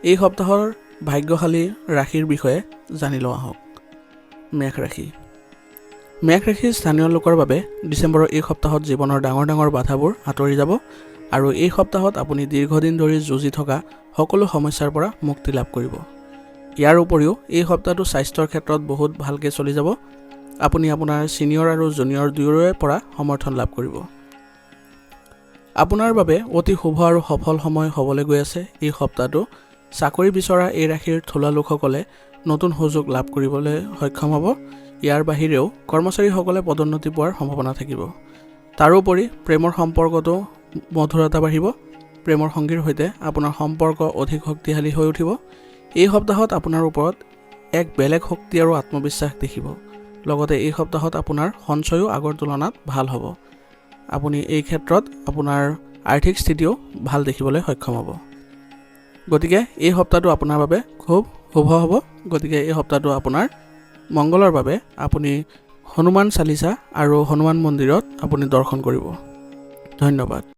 এই সপ্তাহৰ ভাগ্যশালী ৰাশিৰ বিষয়ে জানি লোৱা হওক। মেষ ৰাশি। মেষ ৰাশিৰ স্থানীয় লোকৰ বাবে ডিচেম্বৰৰ এই সপ্তাহত জীৱনৰ ডাঙৰ ডাঙৰ বাধাবোৰ আঁতৰি যাব আৰু এই সপ্তাহত আপুনি দীৰ্ঘদিন ধৰি যুঁজি থকা সকলো সমস্যাৰ পৰা মুক্তি লাভ কৰিব। ইয়াৰ উপৰিও এই সপ্তাহটো স্বাস্থ্যৰ ক্ষেত্ৰত বহুত ভালকৈ চলি যাব। আপুনি আপোনাৰ ছিনিয়ৰ আৰু জুনিয়ৰ দুয়োৰে পৰা সমৰ্থন লাভ কৰিব। আপোনাৰ বাবে অতি শুভ আৰু সফল সময় হ'বলৈ গৈ আছে এই সপ্তাহটো। চাকৰি বিচৰা এই ৰাশিৰ থলুৱা লোকসকলে নতুন সুযোগ লাভ কৰিবলৈ সক্ষম হ'ব। ইয়াৰ বাহিৰেও কৰ্মচাৰীসকলে পদোন্নতি পোৱাৰ সম্ভাৱনা থাকিব। তাৰোপৰি প্ৰেমৰ সম্পৰ্কটো মধুৰতা বাঢ়িব। প্ৰেমৰ সংগীৰ সৈতে আপোনাৰ সম্পৰ্ক অধিক শক্তিশালী হৈ উঠিব। এই সপ্তাহত আপোনাৰ ওপৰত এক বেলেগ শক্তি আৰু আত্মবিশ্বাস দেখিব। লগতে এই সপ্তাহত আপোনাৰ সঞ্চয়ো আগৰ তুলনাত ভাল হ'ব। আপুনি এই ক্ষেত্ৰত আপোনাৰ আৰ্থিক স্থিতিও ভাল দেখিবলৈ সক্ষম হ'ব। গতিকে এই সপ্তাহটো আপোনাৰ বাবে খুব শুভ হ'ব। গতিকে এই সপ্তাহটো আপোনাৰ মংগলৰ বাবে আপুনি হনুমান চালিচা আৰু হনুমান মন্দিৰত আপুনি দৰ্শন কৰিব। ধন্যবাদ।